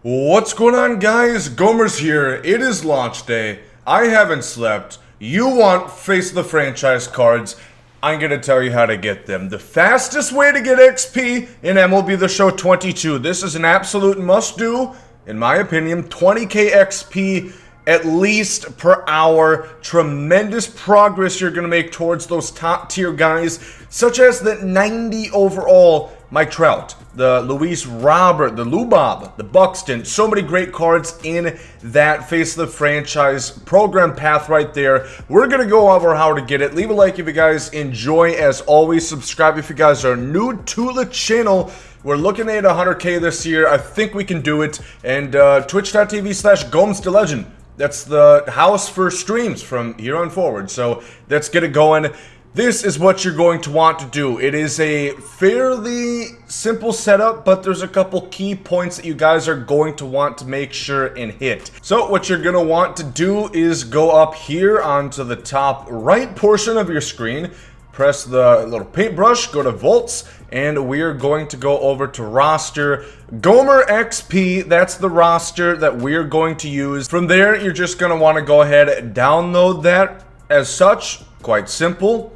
What's going on, guys? Gomer's here. It is launch day. I haven't slept. You want Face of the Franchise cards. I'm going to tell you how to get them. The fastest way to get XP in MLB The Show 22. This is an absolute must-do, in my opinion. 20k XP at least per hour. Tremendous progress you're going to make towards those top-tier guys, such as the 90 overall Mike Trout, the Luis Robert, the Lubob, the Buxton. So many great cards in that Face of the Franchise program path right there. We're going to go over how to get it. Leave a like if you guys enjoy. As always, subscribe if you guys are new to the channel. We're looking at 100k this year. I think we can do it. And twitch.tv/GomesDaLegend. That's the house for streams from here on forward. So let's get it going. This is what you're going to want to do. It is a fairly simple setup, but there's a couple key points that you guys are going to want to make sure and hit. So what you're going to want to do is go up here onto the top right portion of your screen, press the little paintbrush, go to Volts, and we're going to go over to roster. Gomer XP, that's the roster that we're going to use. From there, you're just going to want to go ahead and download that as such. Quite simple.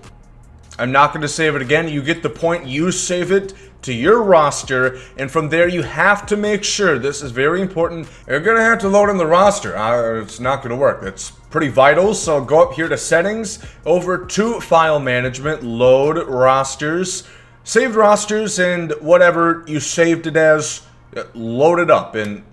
I'm not going to save it again. You get the point. You save it to your roster, and from there you have to make sure, this is very important, you're going to have to load in the roster. It's not going to work. It's pretty vital. So go up here to settings, over to file management, load rosters, saved rosters, and whatever you saved it as, load it up. And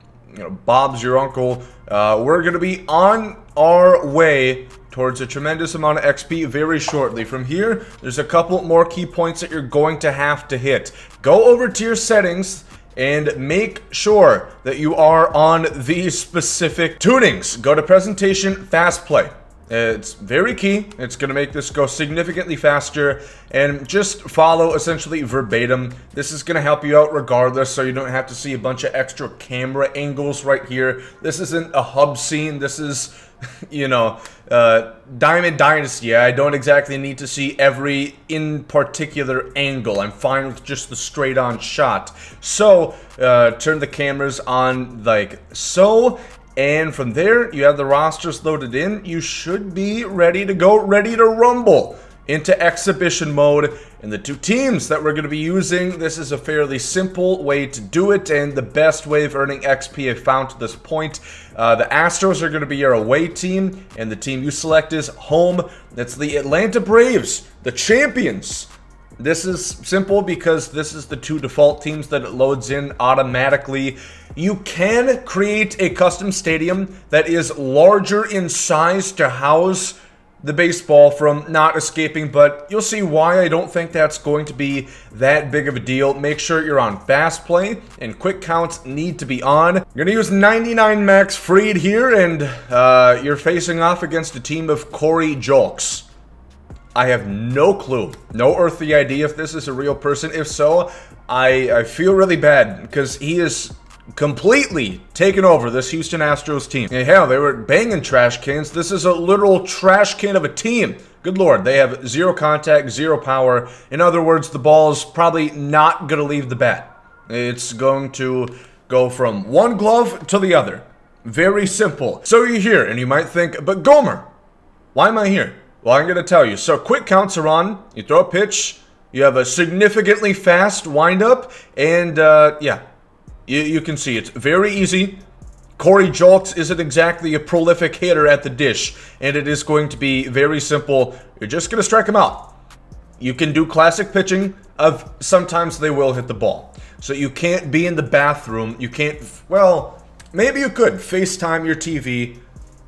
Bob's your uncle. We're going to be on our way towards a tremendous amount of XP very shortly. From here, there's a couple more key points that you're going to have to hit. Go over to your settings and make sure that you are on these specific tunings. Go to presentation, fast play. It's very key. It's going to make this go significantly faster, and just follow essentially verbatim. This is going to help you out regardless, so you don't have to see a bunch of extra camera angles right here. This isn't a hub scene. This is, Diamond Dynasty. I don't exactly need to see every in particular angle. I'm fine with just the straight on shot. So, turn the cameras on like so. And from there, you have the rosters loaded in. You should be ready to go, ready to rumble into exhibition mode. And the two teams that we're going to be using, this is a fairly simple way to do it, and the best way of earning XP I've found to this point. The Astros are going to be your away team, and the team you select is home. That's the Atlanta Braves, the champions. This is simple because this is the two default teams that it loads in automatically. You can create a custom stadium that is larger in size to house the baseball from not escaping, but you'll see why I don't think that's going to be that big of a deal. Make sure you're on fast play, and quick counts need to be on. You're going to use 99 Max Fried here, and you're facing off against a team of Corey Julks. I have no clue, no earthly idea if this is a real person. If so, I feel really bad because he is completely taken over this Houston Astros team. And hell, they were banging trash cans. This is a literal trash can of a team. Good lord, they have zero contact, zero power. In other words, the ball is probably not going to leave the bat. It's going to go from one glove to the other. Very simple. So you're here, and you might think, but Gomer, why am I here? Well, I'm going to tell you. So quick counts are on. You throw a pitch. You have a significantly fast windup. And, yeah, you can see it's very easy. Corey Julks isn't exactly a prolific hitter at the dish. And it is going to be very simple. You're just going to strike him out. You can do classic pitching of sometimes they will hit the ball. So you can't be in the bathroom. You can't, well, maybe you could FaceTime your TV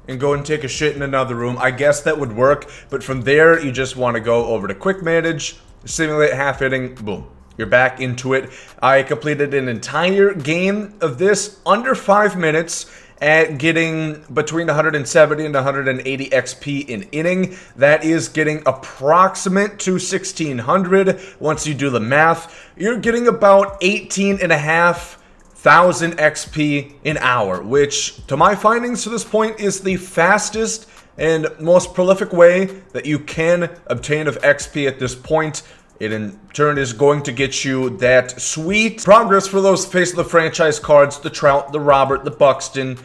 and go and take a shit in another room. I guess that would work, but from there, you just want to go over to Quick Manage, simulate half inning, boom. You're back into it. I completed an entire game of this under 5 minutes at getting between 170 and 180 XP in inning. That is getting approximate to 1600. Once you do the math, you're getting about 18,500 XP an hour, which to my findings to this point is the fastest and most prolific way that you can obtain of XP at this point. It in turn is going to get you that sweet progress for those face of the franchise cards, the Trout, the Robert, the Buxton,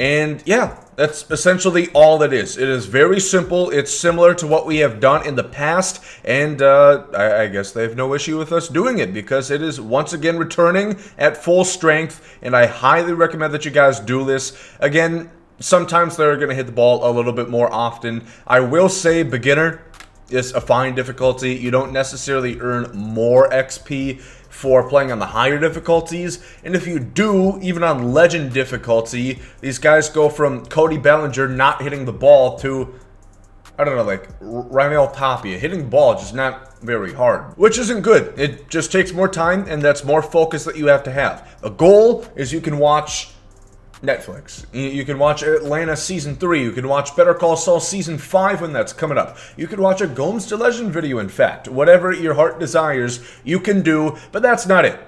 and yeah, that's essentially all that is. It is very simple. It's similar to what we have done in the past, and I guess they have no issue with us doing it because it is once again returning at full strength, and I highly recommend that you guys do this. Again, sometimes they're going to hit the ball a little bit more often. I will say beginner is a fine difficulty. You don't necessarily earn more XP for playing on the higher difficulties, and if you do, even on legend difficulty, these guys go from Cody Bellinger not hitting the ball to, I don't know, like Raimel Tapia hitting the ball, just not very hard, which isn't good. It just takes more time, and that's more focus that you have to have. A goal is you can watch Netflix. You can watch Atlanta Season 3. You can watch Better Call Saul Season 5 when that's coming up. You can watch a GomesDaLegend video, in fact. Whatever your heart desires, you can do, but that's not it.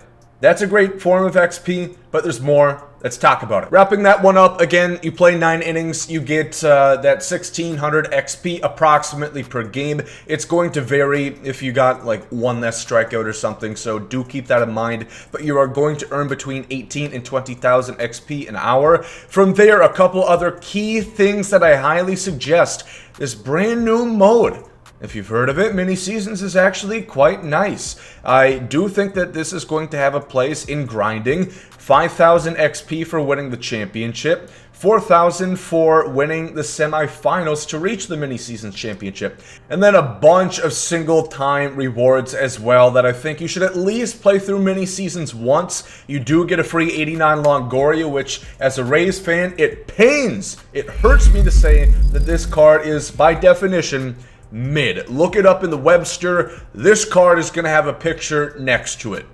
That's a great form of XP, but there's more. Let's talk about it. Wrapping that one up, again, you play 9 innings, you get that 1600 XP approximately per game. It's going to vary if you got like one less strikeout or something, so do keep that in mind. But you are going to earn between 18 and 20,000 XP an hour. From there, a couple other key things that I highly suggest. This brand new mode, if you've heard of it, mini seasons, is actually quite nice. I do think that this is going to have a place in grinding. 5,000 XP for winning the championship, 4,000 for winning the semifinals to reach the mini seasons championship, and then a bunch of single time rewards as well that I think you should at least play through mini seasons once. You do get a free 89 Longoria, which as a Rays fan, it hurts me to say that this card is by definition mid. Look it up in the Webster. This card is going to have a picture next to it.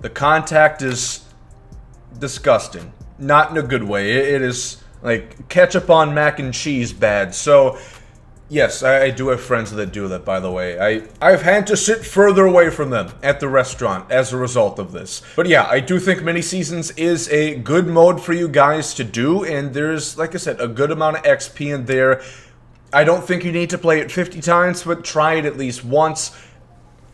The contact is disgusting. Not in a good way. It is like ketchup on mac and cheese bad. So, yes, I do have friends that do that, by the way. I've had to sit further away from them at the restaurant as a result of this. But yeah, I do think mini seasons is a good mode for you guys to do, and there's, like I said, a good amount of XP in there. I don't think you need to play it 50 times, but try it at least once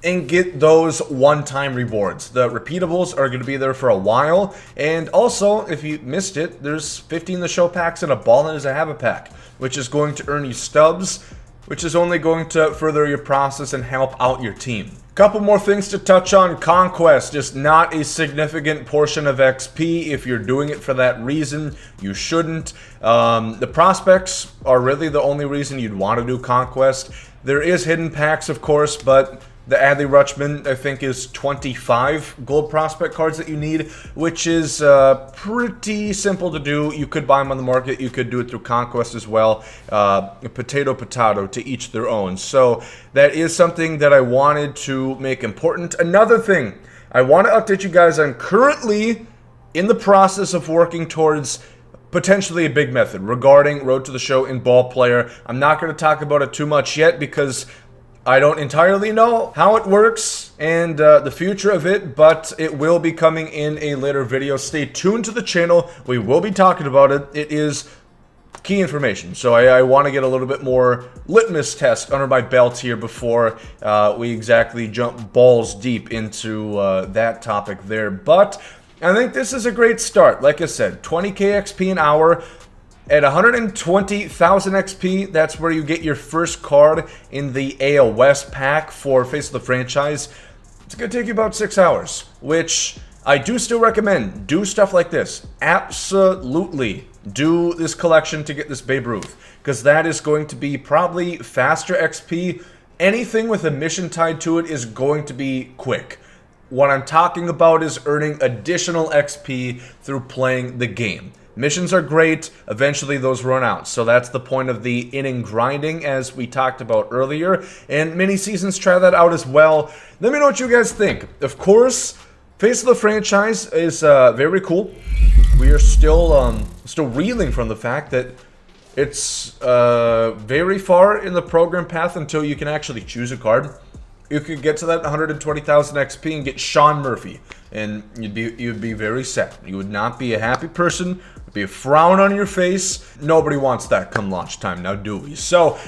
and get those one-time rewards. The repeatables are going to be there for a while, and also, if you missed it, there's 15 the show packs and a Ballin' as a habit pack, which is going to earn you stubs, which is only going to further your process and help out your team. Couple more things to touch on. Conquest is not a significant portion of XP. If you're doing it for that reason, you shouldn't. The prospects are really the only reason you'd want to do Conquest. There is hidden packs, of course, but the Adley Rutschman, I think, is 25 gold prospect cards that you need, which is pretty simple to do. You could buy them on the market. You could do it through Conquest as well. Potato, to each their own. So that is something that I wanted to make important. Another thing I want to update you guys, I'm currently in the process of working towards potentially a big method regarding Road to the Show in Ball Player. I'm not going to talk about it too much yet because I don't entirely know how it works and the future of it, but it will be coming in a later video. Stay tuned to the channel. We will be talking about it. It is key information, so I want to get a little bit more litmus test under my belt here before we exactly jump balls deep into that topic there. But I think this is a great start. Like I said, 20k XP an hour. At 120,000 XP, that's where you get your first card in the AL West pack for Face of the Franchise. It's going to take you about 6 hours, which I do still recommend. Do stuff like this. Absolutely do this collection to get this Babe Ruth, because that is going to be probably faster XP. Anything with a mission tied to it is going to be quick. What I'm talking about is earning additional XP through playing the game. Missions are great, eventually those run out, so that's the point of the inning grinding as we talked about earlier, and mini seasons try that out as well. Let me know what you guys think. Of course, Face of the Franchise is very cool. We are still reeling from the fact that it's very far in the program path until you can actually choose a card. You could get to that 120,000 XP and get Sean Murphy, and you'd be very sad. You would not be a happy person. It'd be a frown on your face. Nobody wants that come launch time, now do we? So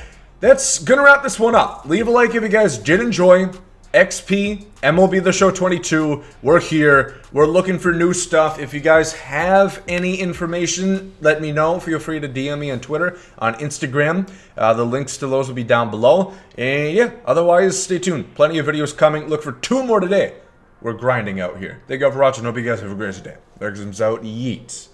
that's gonna wrap this one up. Leave a like if you guys did enjoy. XP, MLB The Show 22, we're here. We're looking for new stuff. If you guys have any information, let me know. Feel free to DM me on Twitter, on Instagram. The links to those will be down below. And yeah, otherwise, stay tuned. Plenty of videos coming. Look for 2 more today. We're grinding out here. Thank you all for watching. Hope you guys have a great day. Legs out. Yeet.